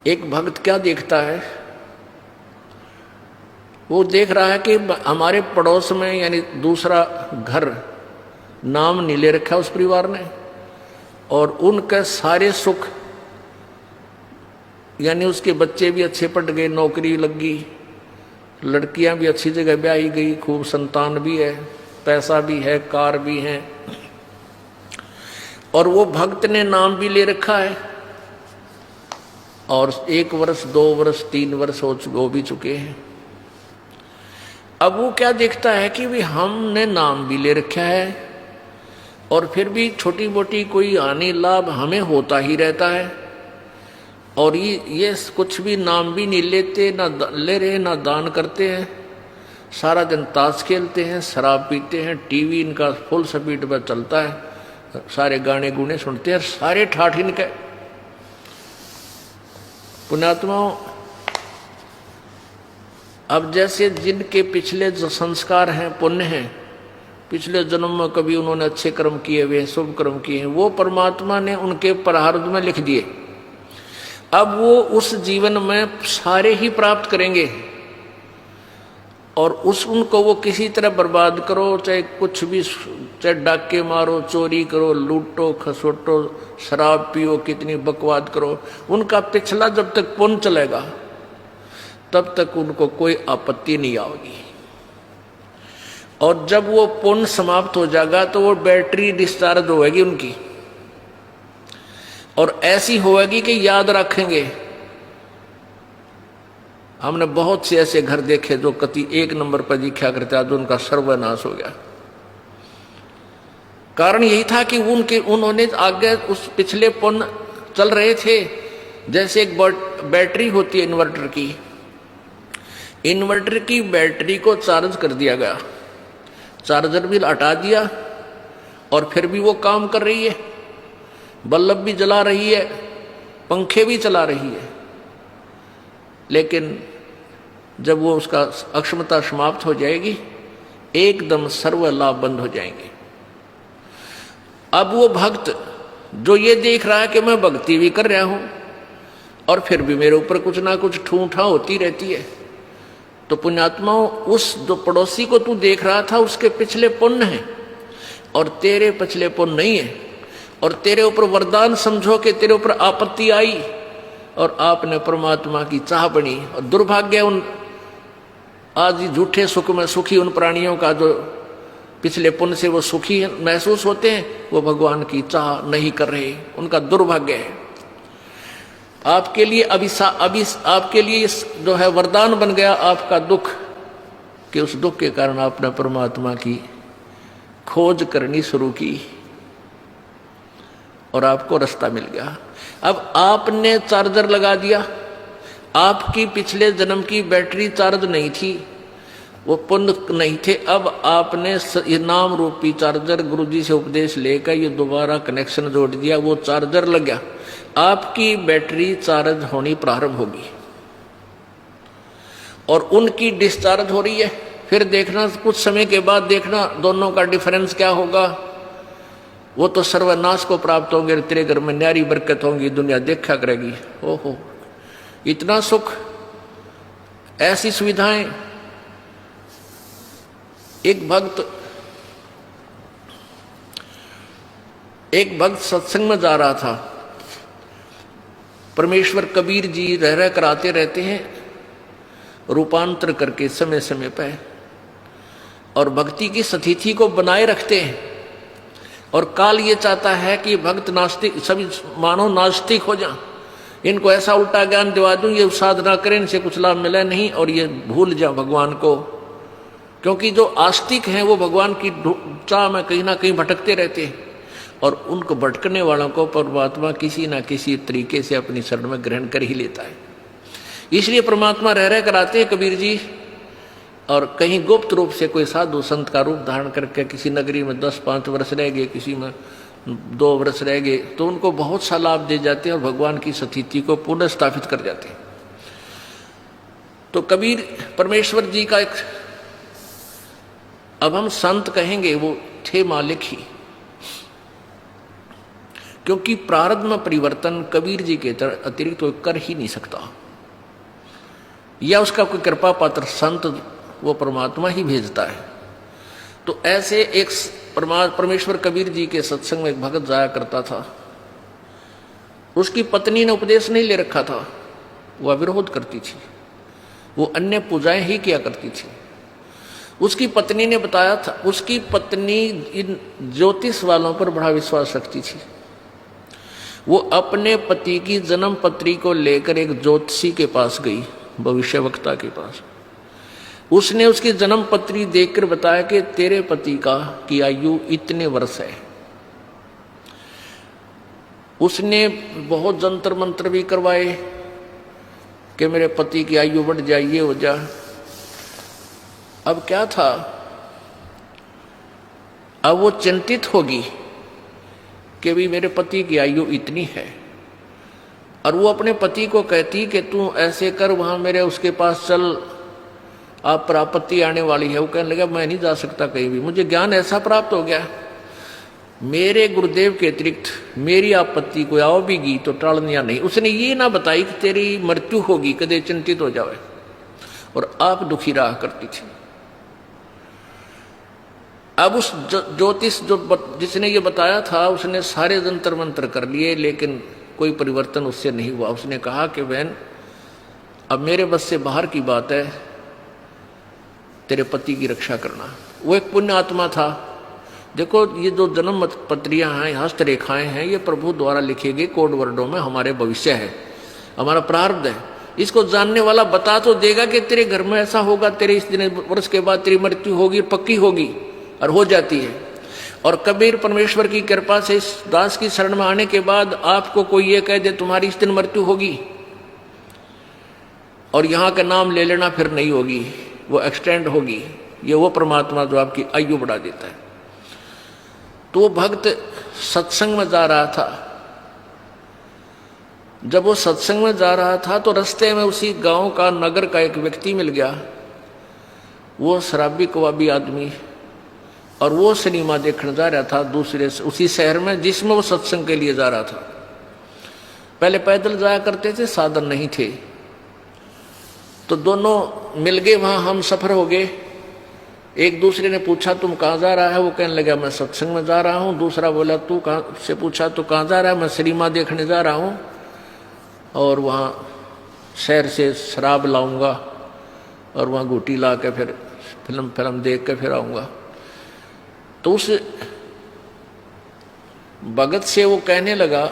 एक भक्त क्या देखता है, वो देख रहा है कि हमारे पड़ोस में यानी दूसरा घर नाम नहीं ले रखा उस परिवार ने, और उनके सारे सुख यानी उसके बच्चे भी अच्छे पढ़ गए, नौकरी लग गई, लड़कियां भी अच्छी जगह ब्याही गई, खूब संतान भी है, पैसा भी है, कार भी है, और वो भक्त ने नाम भी ले रखा है, और 1 वर्ष 2 वर्ष 3 वर्ष हो भी चुके हैं। अब वो क्या देखता है कि भी हमने नाम भी ले रखा है और फिर भी छोटी मोटी कोई हानि लाभ हमें होता ही रहता है, और ये कुछ भी नाम भी नहीं लेते, ना ले रहे ना दान करते हैं, सारा दिन ताश खेलते हैं, शराब पीते हैं, टीवी इनका फुल स्पीड पर चलता है, सारे गाने गुने सुनते हैं, सारे ठाठ इनके। पुण्यात्माओं, अब जैसे जिनके पिछले जो संस्कार हैं, पुण्य हैं, पिछले जन्म में कभी उन्होंने अच्छे कर्म किए हुए, शुभ कर्म किए हैं, वो परमात्मा ने उनके प्रारब्ध में लिख दिए। अब वो उस जीवन में सारे ही प्राप्त करेंगे, और उनको वो किसी तरह बर्बाद करो, चाहे कुछ भी, चाहे डाके मारो, चोरी करो, लूटो खसोटो, शराब पियो, कितनी बकवाद करो, उनका पिछला जब तक पुण्य चलेगा तब तक उनको कोई आपत्ति नहीं आएगी। और जब वो पुण्य समाप्त हो जाएगा तो वो बैटरी डिस्चार्ज होएगी उनकी, और ऐसी होएगी कि याद रखेंगे। हमने बहुत से ऐसे घर देखे जो कति 1 नंबर पर दिखा करते, आज उनका सर्वनाश हो गया। कारण यही था कि उन्होंने आगे उस पिछले पुण्य चल रहे थे। जैसे एक बैटरी होती है इन्वर्टर की, इन्वर्टर की बैटरी को चार्ज कर दिया गया, चार्जर भी हटा दिया और फिर भी वो काम कर रही है, बल्ब भी जला रही है, पंखे भी चला रही है, लेकिन जब वो उसका अक्षमता समाप्त हो जाएगी, एकदम सर्व लाभ बंद हो जाएंगे। अब वो भक्त जो ये देख रहा है कि मैं भक्ति भी कर रहा हूं और फिर भी मेरे ऊपर कुछ ना कुछ ठूठा होती रहती है, तो पुण्यात्माओं, उस जो पड़ोसी को तू देख रहा था उसके पिछले पुण्य हैं और तेरे पिछले पुण्य नहीं है, और तेरे ऊपर वरदान समझो कि तेरे ऊपर आपत्ति आई और आपने परमात्मा की चाह बनी। और दुर्भाग्य उन आज झूठे सुख में सुखी उन प्राणियों का जो पिछले पुण्य से वो सुखी महसूस होते हैं, वो भगवान की चाह नहीं कर रहे, उनका दुर्भाग्य है। आपके लिए आपके लिए जो है वरदान बन गया आपका दुख, कि उस दुख के कारण आपने परमात्मा की खोज करनी शुरू की और आपको रास्ता मिल गया। अब आपने चार्जर लगा दिया, आपकी पिछले जन्म की बैटरी चार्ज नहीं थी, वो पुण्य नहीं थे, अब आपने नाम रूपी चार्जर गुरुजी से उपदेश लेकर ये दोबारा कनेक्शन जोड़ दिया, वो चार्जर लग गया, आपकी बैटरी चार्ज होनी प्रारंभ होगी और उनकी डिस्चार्ज हो रही है। फिर देखना कुछ समय के बाद देखना दोनों का डिफरेंस क्या होगा। वो तो सर्वनाश को प्राप्त होंगे, तेरे घर में न्यारी बरकत होंगी, दुनिया देखा करेगी। ओहो, इतना सुख, ऐसी सुविधाएं। एक भक्त सत्संग में जा रहा था, परमेश्वर कबीर जी रह कराते रहते हैं रूपांतर करके समय समय पर, और भक्ति की स्थिति को बनाए रखते हैं। और काल ये चाहता है कि भक्त नास्तिक, सभी मानव नास्तिक हो जाएं, इनको ऐसा उल्टा ज्ञान दिवा दूं, ये साधना करें, इनसे कुछ लाभ मिले नहीं, और ये भूल जाए भगवान को। क्योंकि जो आस्तिक हैं वो भगवान की चाह में कहीं ना कहीं भटकते रहते हैं, और उनको भटकने वालों को परमात्मा किसी ना किसी तरीके से अपनी शरण में ग्रहण कर ही लेता है। इसलिए परमात्मा रह कराते हैं कबीर जी, और कहीं गुप्त रूप से कोई साधु संत का रूप धारण करके किसी नगरी में 10-5 वर्ष रह गए, किसी में 2 वर्ष रह गए, तो उनको बहुत सा लाभ दे जाते हैं और भगवान की स्थिति को पुनः स्थापित कर जाते हैं। तो कबीर परमेश्वर जी का एक, अब हम संत कहेंगे, वो थे मालिक ही, क्योंकि प्रारब्ध में परिवर्तन कबीर जी के अतिरिक्त कोई कर ही नहीं सकता, या उसका कोई कृपा पात्र संत वो परमात्मा ही भेजता है। तो ऐसे एक परमेश्वर कबीर जी के सत्संग में एक भगत जाया करता था। उसकी पत्नी ने उपदेश नहीं ले रखा था, वह विरोध करती थी, वो अन्य पूजाएं ही किया करती थी। उसकी पत्नी ने बताया था, उसकी पत्नी इन ज्योतिष वालों पर बड़ा विश्वास रखती थी। वो अपने पति की जन्म पत्री को लेकर एक ज्योतिषी के पास गई, भविष्यवक्ता के पास। उसने उसकी जन्म पत्री देखकर बताया कि तेरे पति की आयु इतने वर्ष है। उसने बहुत जंतर मंत्र भी करवाए कि मेरे पति की आयु बढ़ जाए, ये हो जाए। अब क्या था, अब वो चिंतित होगी कि भी मेरे पति की आयु इतनी है, और वो अपने पति को कहती कि तू ऐसे कर, वहां मेरे उसके पास चल, आप पर आपत्ति आने वाली है। वो कहने लगा मैं नहीं जा सकता कहीं भी, मुझे ज्ञान ऐसा प्राप्त हो गया, मेरे गुरुदेव के अतिरिक्त मेरी आपत्ति कोई आओ भी गी तो टालनिया नहीं। उसने ये ना बताई कि तेरी मृत्यु होगी, कदे चिंतित हो जावे, और आप दुखी रहा करती थी। अब उस ज्योतिष जिसने ये बताया था, उसने सारे जंतर मंत्र कर लिए, लेकिन कोई परिवर्तन उससे नहीं हुआ। उसने कहा कि बहन अब मेरे बस से बाहर की बात है, तेरे पति की रक्षा करना। वो एक पुण्य आत्मा था। देखो ये जो जन्म पत्रियां हैं, हस्तरेखाएं हैं, ये प्रभु द्वारा लिखे गए कोड वर्डों में हमारे भविष्य है, हमारा प्रारब्ध है। इसको जानने वाला बता तो देगा कि तेरे घर में ऐसा होगा, तेरे इस दिन वर्ष के बाद तेरी मृत्यु होगी, पक्की होगी, और हो जाती है। और कबीर परमेश्वर की कृपा से इस दास की शरण में आने के बाद आपको कोई ये कह दे तुम्हारी इस दिन मृत्यु होगी, और यहाँ का नाम ले लेना फिर नहीं होगी, वो एक्सटेंड होगी। ये वो परमात्मा जो आपकी आयु बढ़ा देता है। तो वो भक्त सत्संग में जा रहा था। जब वो सत्संग में जा रहा था तो रास्ते में उसी गांव का, नगर का एक व्यक्ति मिल गया। वो शराबी कबाबी आदमी, और वो सिनेमा देखने जा रहा था दूसरे उसी शहर में जिसमें वो सत्संग के लिए जा रहा था। पहले पैदल जाया करते थे, साधन नहीं थे, तो दोनों मिल गए, वहां हम सफर हो गए। एक दूसरे ने पूछा तुम कहाँ जा रहा है, वो कहने लगा मैं सत्संग में जा रहा हूँ। दूसरा बोला तू कहाँ से, पूछा तो कहाँ जा रहा है, मैं सिनेमा देखने जा रहा हूँ, और वहाँ शहर से शराब लाऊंगा, और वहाँ घूटी ला के फिर फिल्म देख के फिर आऊँगा। तो उस भगत से वो कहने लगा,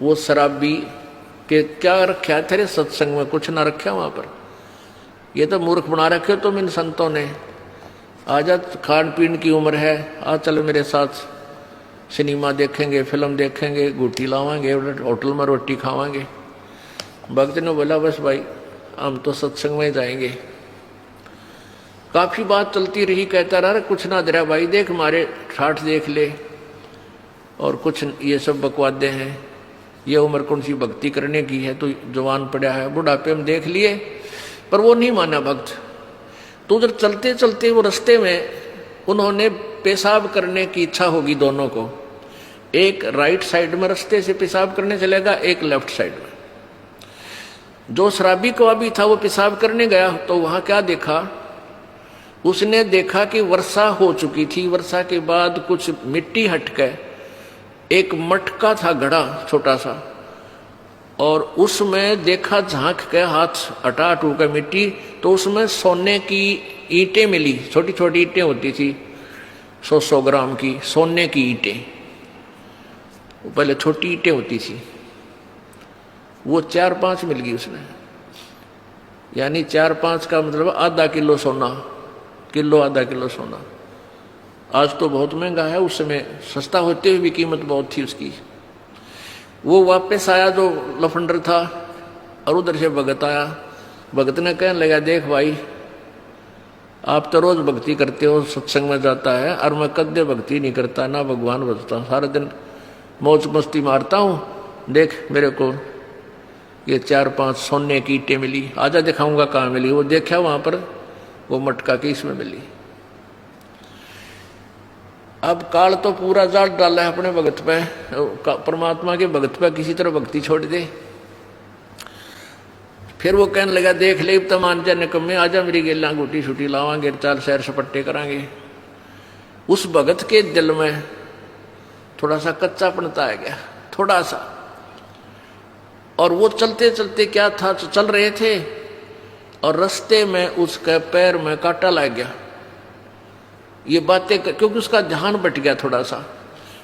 वो शराबी के क्या रखा है तेरे सत्संग में, कुछ ना रखा वहाँ पर, ये तो मूर्ख बना रखे हो तुम इन संतों ने। आजा, खान पीन की उम्र है, आ चल मेरे साथ सिनेमा देखेंगे, फिल्म देखेंगे, घूटी लावांगे, होटल में रोटी खावांगे। भक्त ने बोला बस भाई हम तो सत्संग में जाएंगे। काफी बात चलती रही, कहता रहा कुछ ना दे भाई, देख हमारे ठाठ देख ले, और कुछ ये सब बकवादे हैं, ये उम्र कौन सी भक्ति करने की है, तो जवान पड़ा है, बुढ़ापे में देख लिए। पर वो नहीं माना भक्त। तो उधर चलते चलते वो रास्ते में उन्होंने पेशाब करने की इच्छा होगी दोनों को। एक राइट साइड में रास्ते से पेशाब करने चलेगा, एक लेफ्ट साइड में। जो शराबी कबाबी था वो पेशाब करने गया, तो वहां क्या देखा, उसने देखा कि वर्षा हो चुकी थी। वर्षा के बाद कुछ मिट्टी हटके एक मटका था, घड़ा छोटा सा, और उसमें देखा झांक के हाथ हटा हटू के मिट्टी, तो उसमें सोने की ईंटें मिली। छोटी छोटी ईंटें होती थी, 100-100 ग्राम की सोने की ईंटें। पहले छोटी ईंटें होती थी, वो 4-5 मिल गई उसमें। यानी 4-5 का मतलब आधा किलो सोना, किलो आधा किलो सोना। आज तो बहुत महंगा है, उस समय सस्ता होते हुए भी कीमत बहुत थी उसकी। वो वापस आया जो लफंडर था, और उधर से भगत आया। भगत ने कहने लगा देख भाई आप तो रोज भक्ति करते हो, सत्संग में जाता है, और मैं कद्दे भक्ति नहीं करता, ना भगवान भजता, सारा दिन मौज मस्ती मारता हूँ। देख मेरे को ये 4-5 सोने की ईंटें मिली, आजा दिखाऊंगा कहाँ मिली। वो देखा वहां पर वो मटका की इसमें मिली। अब काल तो पूरा जाल डाला है अपने भगत पे, परमात्मा के भगत पे किसी तरह भक्ति छोड़ दे। फिर वो कहने लगा देख ले तो मान जा निकम्मे, आजा मेरी गेला गुटी छुटी लावांगे, चाल सैर सपट्टे करांगे। उस भगत के दिल में थोड़ा सा कच्चापनता आ गया, थोड़ा सा। और वो चलते चलते क्या था, चल रहे थे और रास्ते में उसके पैर में कांटा लग गया। ये बातें क्योंकि उसका ध्यान बट गया थोड़ा सा,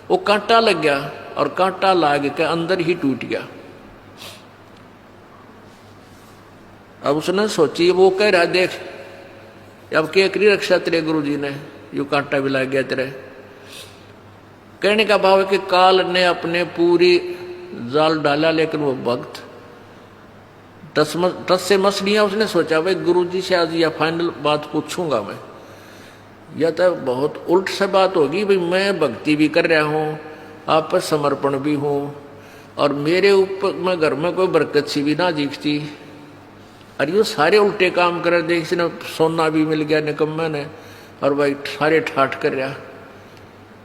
वो कांटा लग गया और कांटा लाग के अंदर ही टूट गया। अब उसने सोची, वो कह रहा देख अब क्या करी रक्षा तेरे गुरु जी ने, यू कांटा भी लग गया तेरे। कहने का भाव है कि काल ने अपने पूरी जाल डाला, लेकिन वो भक्त टस से मस लिया। उसने सोचा भाई गुरु जी से आज यह फाइनल बात पूछूंगा मैं, यह तो बहुत उल्ट से बात होगी भाई, मैं भक्ति भी कर रहा हूँ, आप पर समर्पण भी हूँ, और मेरे ऊपर मैं घर में कोई बरकत सी भी ना दिखती, और ये सारे उल्टे काम कर दे। किसी ने सोना भी मिल गया निकम्मे ने, और भाई सारे ठाठ कर रहा।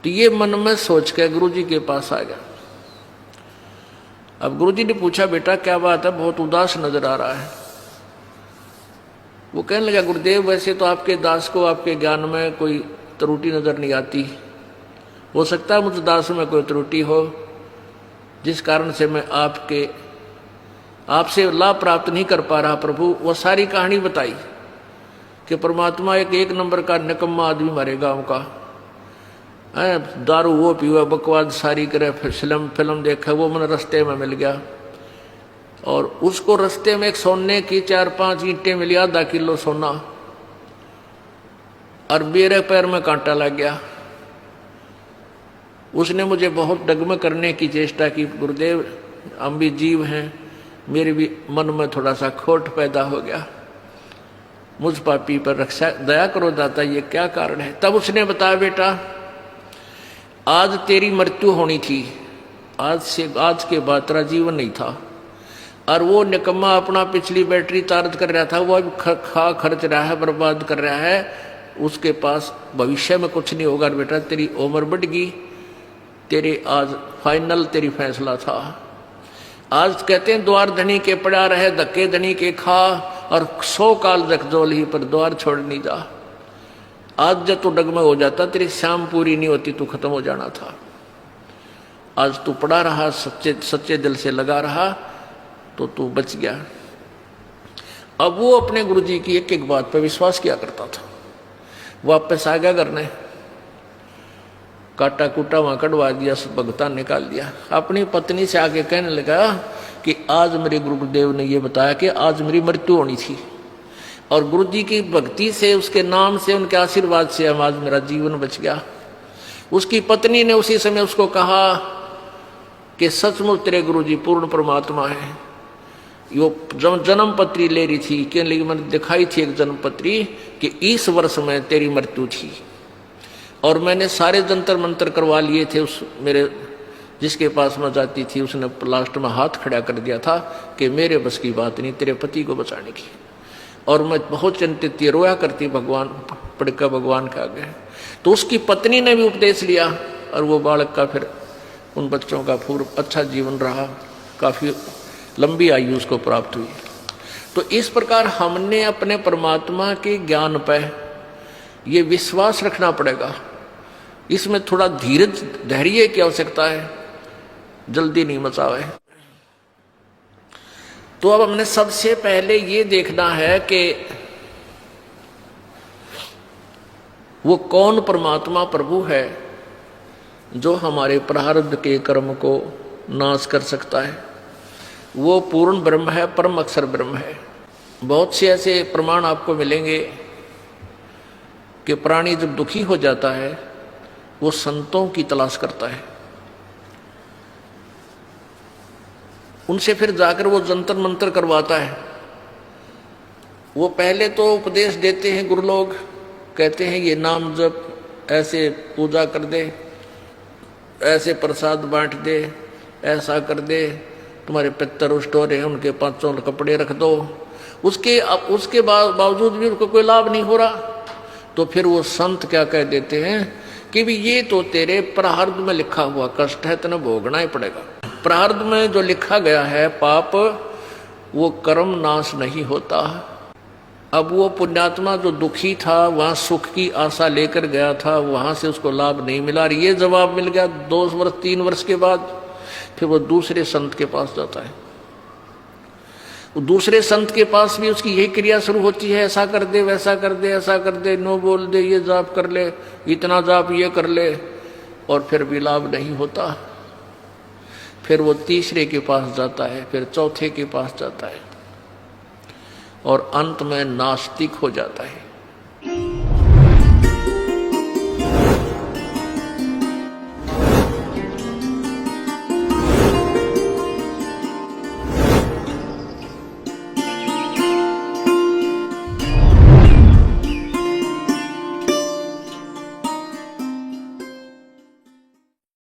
तो ये मन में सोच के गुरु जी के पास आ गया। अब गुरु जी ने पूछा बेटा क्या बात है, बहुत उदास नजर आ रहा है। वो कहने लगा गुरुदेव वैसे तो आपके दास को आपके ज्ञान में कोई त्रुटि नजर नहीं आती, हो सकता है मुझ दास में कोई त्रुटि हो जिस कारण से मैं आपसे लाभ प्राप्त नहीं कर पा रहा। प्रभु वो सारी कहानी बताई कि परमात्मा एक नंबर का निकम्मा आदमी हमारे गांव का है, दारू वो पीवा, बकवाद सारी करे, फिल्म देखा, वो मैंने रास्ते में मिल गया, और उसको रास्ते में एक सोने की 4-5 ईंटें मिली, आधा किलो सोना, और मेरे पैर में कांटा लग गया। उसने मुझे बहुत डगमग करने की चेष्टा की, गुरुदेव हम भी जीव हैं, मेरे भी मन में थोड़ा सा खोट पैदा हो गया, मुझ पापी पर रक्षा दया करो दाता, ये क्या कारण है। तब उसने बताया बेटा आज तेरी मृत्यु होनी थी, आज के बाद तेरा जीवन नहीं था, और वो निकम्मा अपना पिछली बैटरी तारत कर रहा था, वो अब खर्च रहा है, बर्बाद कर रहा है, उसके पास भविष्य में कुछ नहीं होगा। बेटा तेरी उम्र बढ़ गई, तेरे आज फाइनल तेरी फैसला था। आज कहते हैं द्वार धनी के पड़ा रहे, धक्के धनी के खा, और 100 काल जगजोल ही पर द्वार छोड़ नहीं जा। आज जब तू डगमग हो जाता, तेरी शाम पूरी नहीं होती, तू खत्म हो जाना था। आज तू पड़ा रहा, सच्चे दिल से लगा रहा, तो तू बच गया। अब वो अपने गुरुजी की एक एक बात पर विश्वास किया करता था। वापस आ गया करने, काटा कूटा वहां कटवा दिया, भगता निकाल दिया। अपनी पत्नी से आके कहने लगा कि आज मेरे गुरुदेव ने ये बताया कि आज मेरी मृत्यु होनी थी, और गुरु जी की भक्ति से, उसके नाम से, उनके आशीर्वाद से आज मेरा जीवन बच गया। उसकी पत्नी ने उसी समय उसको कहा कि सचमुच तेरे गुरु जी पूर्ण परमात्मा है। यो जन्म पत्री ले रही थी, कहने लगी मैंने दिखाई थी एक जन्म पत्री कि इस वर्ष में तेरी मृत्यु थी, और मैंने सारे जंतर मंत्र करवा लिए थे। उस मेरे जिसके पास मैं जाती थी उसने लास्ट में हाथ खड़ा कर दिया था कि मेरे बस की बात नहीं तेरे पति को बचाने की, और मैं बहुत चिंतित थी, रोया करती भगवान पड़का भगवान के आगे। तो उसकी पत्नी ने भी उपदेश लिया, और वो बालक का फिर उन बच्चों का पूर्व अच्छा जीवन रहा, काफ़ी लंबी आयु उसको प्राप्त हुई। तो इस प्रकार हमने अपने परमात्मा के ज्ञान पर ये विश्वास रखना पड़ेगा। इसमें थोड़ा धीरज धैर्य की आवश्यकता है, जल्दी नहीं मचावे। तो अब हमने सबसे पहले ये देखना है कि वो कौन परमात्मा प्रभु है जो हमारे प्रारब्ध के कर्म को नाश कर सकता है। वो पूर्ण ब्रह्म है, परम अक्षर ब्रह्म है। बहुत से ऐसे प्रमाण आपको मिलेंगे कि प्राणी जब दुखी हो जाता है वो संतों की तलाश करता है, उनसे फिर जाकर वो जंतर मंतर करवाता है। वो पहले तो उपदेश देते हैं, गुरु लोग कहते हैं ये नाम जप, ऐसे पूजा कर दे, ऐसे प्रसाद बांट दे, ऐसा कर दे, तुम्हारे पितर रुष्ट हो रहे हैं उनके 5 कपड़े रख दो। उसके बावजूद भी उनको कोई लाभ नहीं हो रहा, तो फिर वो संत क्या कह देते हैं कि भी ये तो तेरे प्रारब्ध में लिखा हुआ कष्ट है, तेने भोगना ही पड़ेगा। प्रारब्ध में जो लिखा गया है पाप, वो कर्म नाश नहीं होता। अब वो पुण्यात्मा जो दुखी था, वहां सुख की आशा लेकर गया था, वहां से उसको लाभ नहीं मिला। ये जवाब मिल गया 2 वर्ष 3 वर्ष के बाद, फिर वो दूसरे संत के पास जाता है। दूसरे संत के पास भी उसकी यही क्रिया शुरू होती है, ऐसा कर दे, वैसा कर दे, ऐसा कर दे, नो बोल दे, ये जाप कर ले, इतना जाप ये कर ले, और फिर भी लाभ नहीं होता। फिर वो तीसरे के पास जाता है, फिर चौथे के पास जाता है, और अंत में नास्तिक हो जाता है।